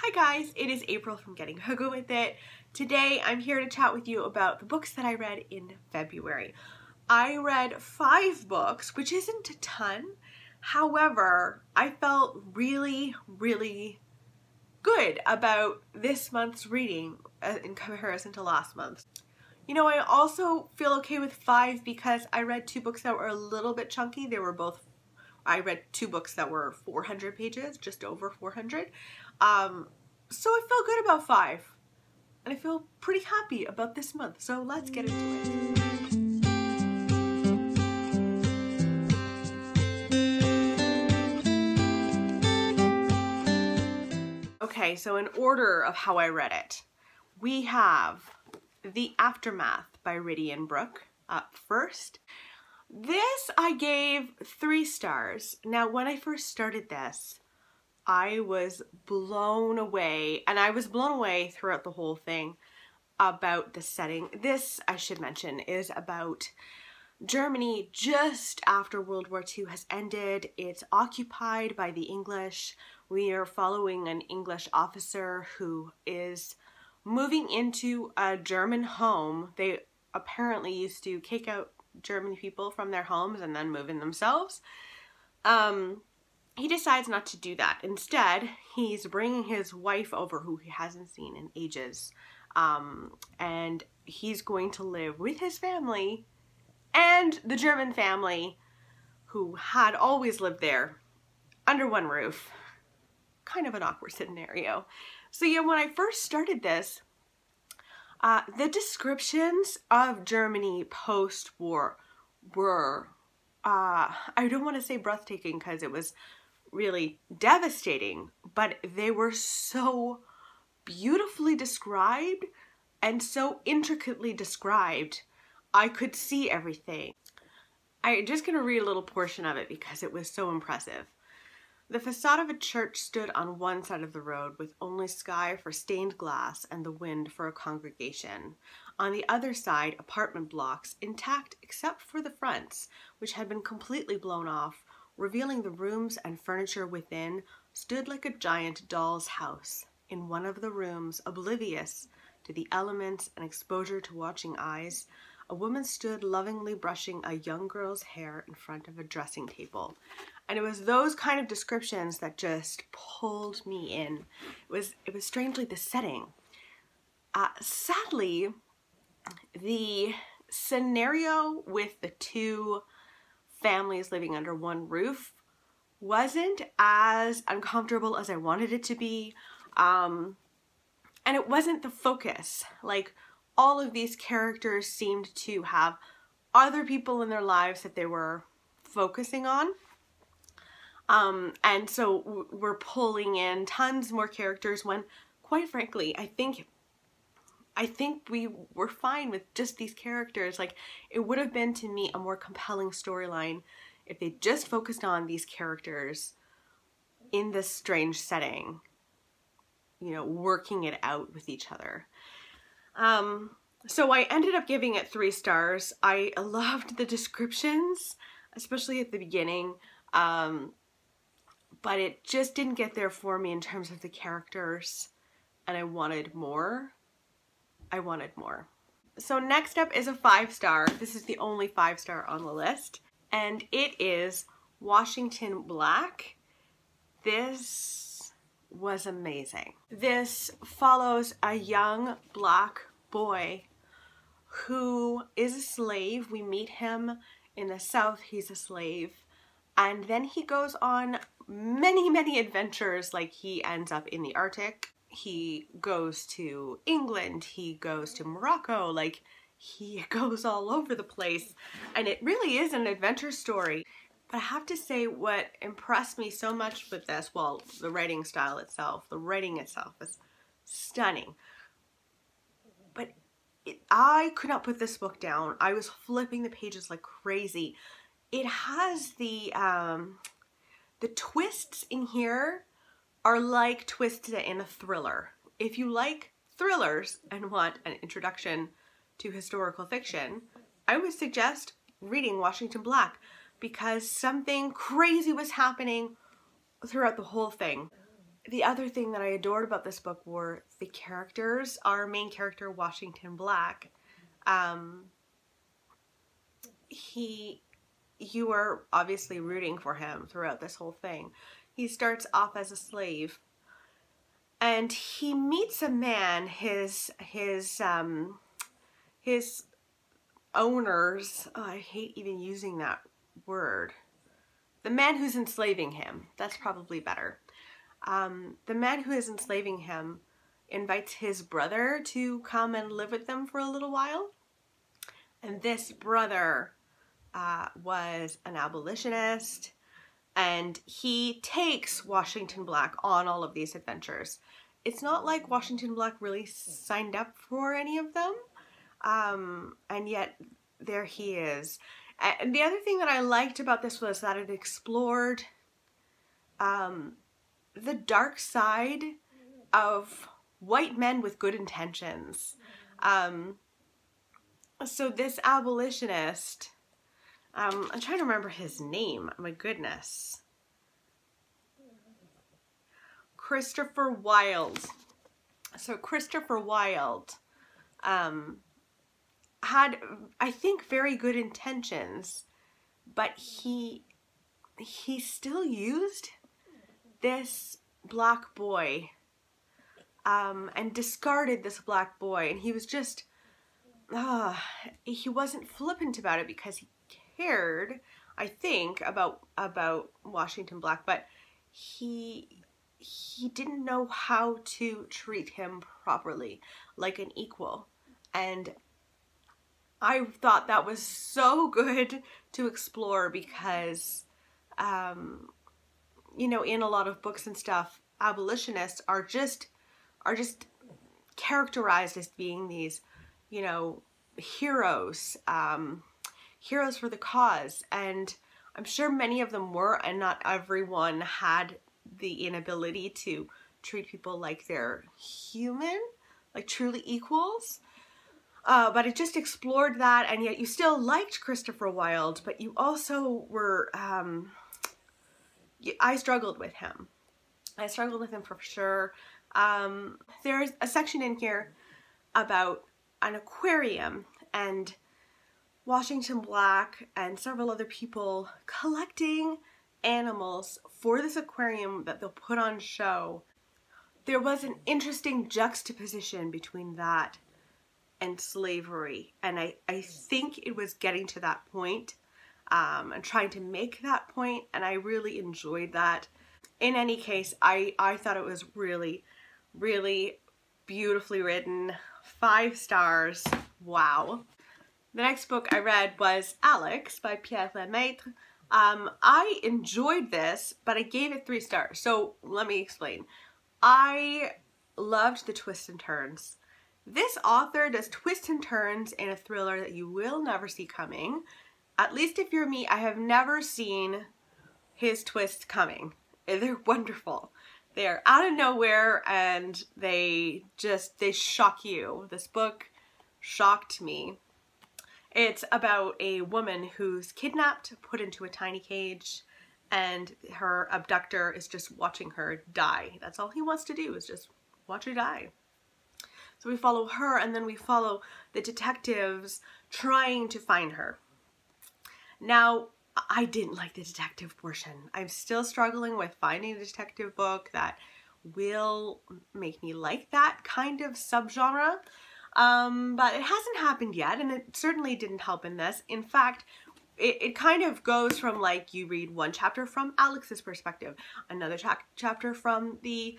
Hi guys, it is April from Getting Huggy With It. Today I'm here to chat with you about the books that I read in February. I read 5 books, which isn't a ton. However, I felt really good about this month's reading in comparison to last month. You know, I also feel okay with 5 because I read 2 books that were a little bit chunky. I read 2 books that were 400 pages, just over 400. So I feel good about 5. And I feel pretty happy about this month. So let's get into it. Okay, so in order of how I read it, we have The Aftermath by Ridian Brooke up first. This I gave 3 stars. Now, when I first started this, I was blown away, and I was blown away throughout the whole thing about the setting. This, I should mention, is about Germany just after World War II has ended. It's occupied by the English. We are following an English officer who is moving into a German home. They apparently used to kick out German people from their homes and then move in themselves. He decides not to do that. Instead, he's bringing his wife over, who he hasn't seen in ages, and he's going to live with his family and the German family who had always lived there under one roof. Kind of an awkward scenario. So yeah, when I first started this, the descriptions of Germany post-war were, I don't want to say breathtaking because it was really devastating, but they were so beautifully described and so intricately described. I could see everything. I'm just going to read a little portion of it because it was so impressive. The facade of a church stood on one side of the road with only sky for stained glass and the wind for a congregation. On the other side, apartment blocks, intact except for the fronts, which had been completely blown off, revealing the rooms and furniture within, stood like a giant doll's house. In one of the rooms, oblivious to the elements and exposure to watching eyes, a woman stood lovingly brushing a young girl's hair in front of a dressing table. And it was those kind of descriptions that just pulled me in. It was strangely the setting. Sadly, the scenario with the 2 families living under one roof wasn't as uncomfortable as I wanted it to be. And it wasn't the focus. Like, all of these characters seemed to have other people in their lives that they were focusing on. And so we're pulling in tons more characters when, quite frankly, I think we were fine with just these characters. Like, it would have been, to me, a more compelling storyline if they just focused on these characters in this strange setting, you know, working it out with each other. So I ended up giving it 3 stars. I loved the descriptions, especially at the beginning. But it just didn't get there for me in terms of the characters, and I wanted more. So next up is a 5-star. This is the only 5-star on the list, and it is Washington Black. This was amazing. This follows a young black boy who is a slave. We meet him in the South. He's a slave. And then he goes on many adventures. Like, he ends up in the Arctic. He goes to England. He goes to Morocco. Like, he goes all over the place. And it really is an adventure story. But I have to say, what impressed me so much with this, well, the writing style itself, the writing itself is stunning. But I could not put this book down. I was flipping the pages like crazy. It has the twists in here are like twists in a thriller. If you like thrillers and want an introduction to historical fiction, I would suggest reading Washington Black, because something crazy was happening throughout the whole thing. the other thing that I adored about this book were the characters. Our main character, Washington Black, you are obviously rooting for him throughout this whole thing. He starts off as a slave, and he meets a man, his owners, oh, I hate even using that word. The man who's enslaving him, that's probably better. The man who is enslaving him invites his brother to come and live with them for a little while. And this brother was an abolitionist, and he takes Washington Black on all of these adventures. It's not like Washington Black really signed up for any of them, and yet there he is. And the other thing that I liked about this was that it explored the dark side of white men with good intentions. So this abolitionist, I'm trying to remember his name, my goodness. Christopher Wilde. So Christopher Wilde had, I think, very good intentions, but he still used this black boy and discarded this black boy, and he was just he wasn't flippant about it because he cared, I think, about Washington Black, but he didn't know how to treat him properly, like an equal. And I thought that was so good to explore because, you know, in a lot of books and stuff, abolitionists are just characterized as being these, you know, heroes, heroes for the cause. And I'm sure many of them were, and not everyone had the inability to treat people like they're human, like truly equals. But it just explored that, and yet you still liked Christopher Wilde, but you also were, I struggled with him. I struggled with him for sure. There's a section in here about an aquarium, and Washington Black and several other people collecting animals for this aquarium that they'll put on show. There was an interesting juxtaposition between that and slavery, and I think it was getting to that point, and trying to make that point, and I really enjoyed that. In any case, I thought it was really, really beautifully written. 5 stars. Wow. The next book I read was Alex by Pierre Lemaitre. I enjoyed this, but I gave it 3 stars. So let me explain. I loved the twists and turns. This author does twists and turns in a thriller that you will never see coming. At least if you're me, I have never seen his twists coming. They're wonderful. They're out of nowhere, and they shock you. This book shocked me. It's about a woman who's kidnapped, put into a tiny cage, and her abductor is just watching her die. That's all he wants to do, is just watch her die. So we follow her, and then we follow the detectives trying to find her. Now, I didn't like the detective portion. I'm still struggling with finding a detective book that will make me like that kind of subgenre. But it hasn't happened yet, and it certainly didn't help in this. In fact, it kind of goes from, like, you read one chapter from Alex's perspective, another chapter from the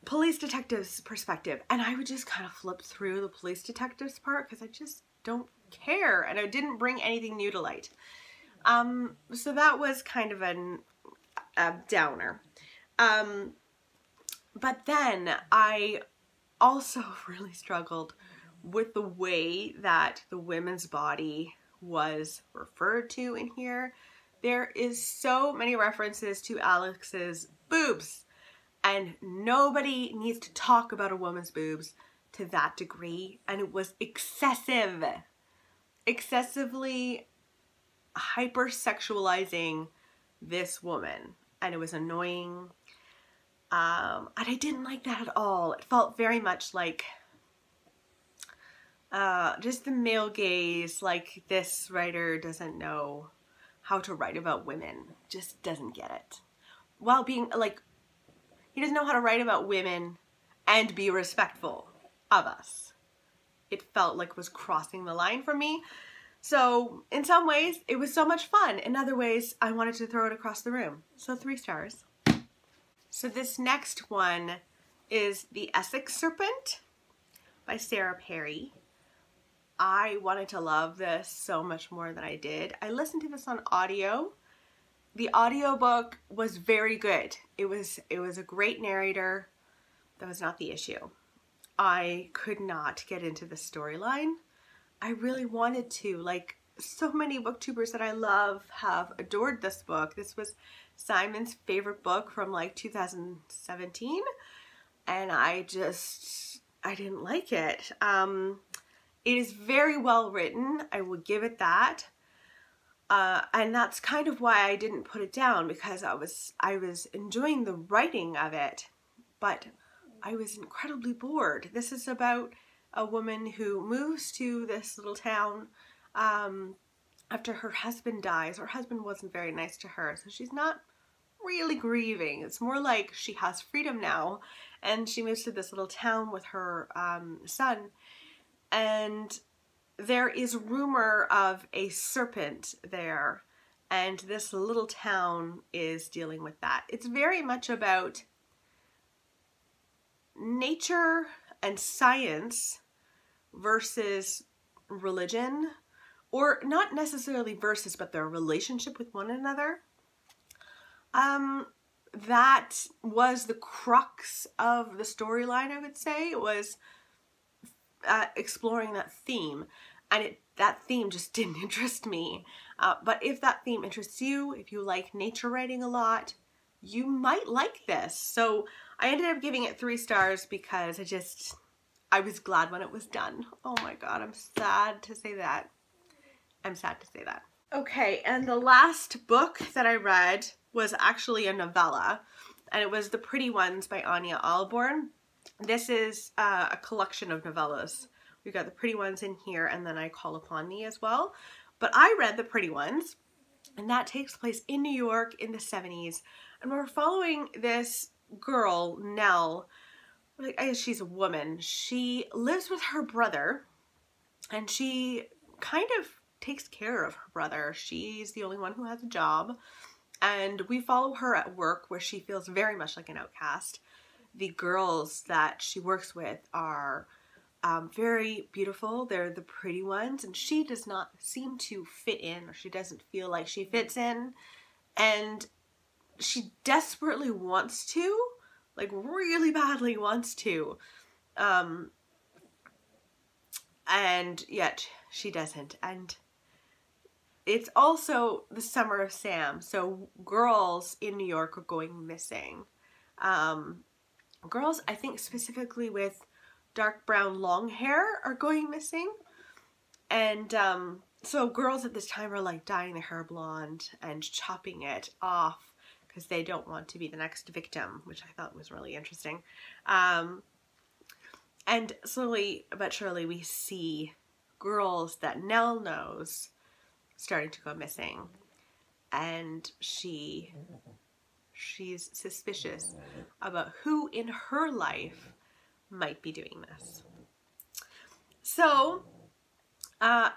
police detective's perspective, and I would just kind of flip through the police detective's part because I just don't care, and it didn't bring anything new to light. So that was kind of a downer. But then I also really struggled with the way that the women's body was referred to in here. There is so many references to Alex's boobs, and nobody needs to talk about a woman's boobs to that degree, and it was excessive. Excessively hypersexualizing this woman. and it was annoying. And I didn't like that at all. It felt very much like just the male gaze, like this writer doesn't know how to write about women, just doesn't get it. While being like, he doesn't know how to write about women and be respectful of us. It felt like it was crossing the line for me. So in some ways it was so much fun. In other ways I wanted to throw it across the room. So 3 stars. So this next one is The Essex Serpent by Sarah Perry. I wanted to love this so much more than I did. I listened to this on audio. The audiobook was very good. It was a great narrator. That was not the issue. I could not get into the storyline. I really wanted to. Like, so many booktubers that I love have adored this book. This was Simon's favorite book from like 2017, and I didn't like it. It is very well written, I will give it that, and that's kind of why I didn't put it down, because I was enjoying the writing of it, but I was incredibly bored. This is about a woman who moves to this little town after her husband dies. Her husband wasn't very nice to her, so she's not really grieving. It's more like she has freedom now, and she moves to this little town with her son, and there is rumor of a serpent there, and this little town is dealing with that. It's very much about nature and science versus religion, or not necessarily versus, but their relationship with one another. That was the crux of the storyline, I would say. It was exploring that theme, and that theme just didn't interest me. But if that theme interests you, if you like nature writing a lot, you might like this. So I ended up giving it 3 stars because I was glad when it was done. Oh my god, I'm sad to say that. I'm sad to say that. Okay, and the last book that I read was actually a novella, and it was The Pretty Ones by Anya Alborn. This is a collection of novellas. We've got The Pretty Ones in here, and then I Call Upon Thee as well. But I read The Pretty Ones, and that takes place in New York in the 70s. And we're following this girl, Nell. I guess she's a woman. She lives with her brother, and she kind of takes care of her brother. She's the only one who has a job, and we follow her at work, where she feels very much like an outcast. The girls that she works with are very beautiful. They're the pretty ones, and she does not seem to fit in, or she doesn't feel like she fits in, and she desperately wants to, like really badly wants to, and yet she doesn't. And it's also the summer of Sam, so girls in New York are going missing. Girls, I think specifically with dark brown long hair, are going missing. And so girls at this time are like dyeing their hair blonde and chopping it off because they don't want to be the next victim, which I thought was really interesting. And slowly but surely we see girls that Nell knows starting to go missing, and she's suspicious about who in her life might be doing this. So I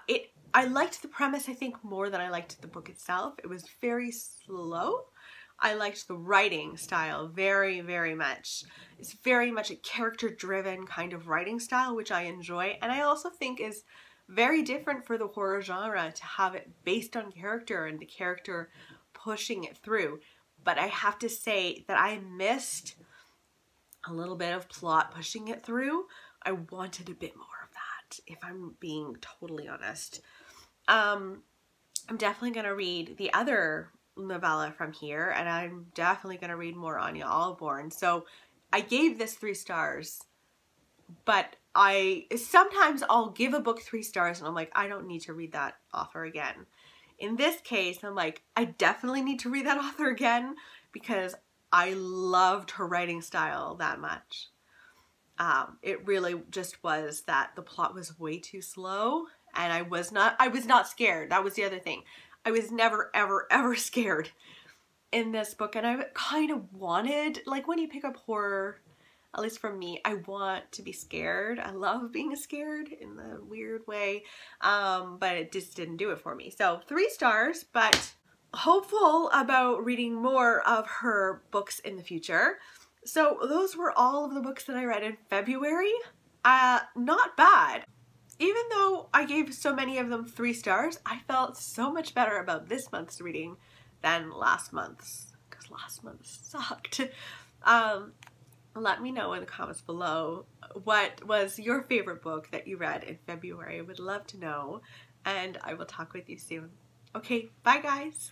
liked the premise, I think, more than I liked the book itself. It was very slow. I liked the writing style very, very much. It's very much a character-driven kind of writing style, which I enjoy, and I also think is very different for the horror genre to have it based on character and the character pushing it through. But I have to say that I missed a little bit of plot pushing it through. I wanted a bit more of that, if I'm being totally honest. I'm definitely going to read the other novella from here, and I'm definitely going to read more Anya Alborn. So I gave this 3 stars, but sometimes I'll give a book 3 stars and I'm like, I don't need to read that author again. In this case, I'm like, I definitely need to read that author again because I loved her writing style that much. It really just was that the plot was way too slow, and I was not scared. That was the other thing. I was never, ever, ever scared in this book, and I kind of wanted, like when you pick up horror, at least for me, I want to be scared. I love being scared in the weird way, but it just didn't do it for me. So 3 stars, but hopeful about reading more of her books in the future. So those were all of the books that I read in February. Not bad. Even though I gave so many of them 3 stars, I felt so much better about this month's reading than last month's, because last month sucked. Let me know in the comments below what was your favorite book that you read in February. I would love to know, and I will talk with you soon. Okay, bye guys!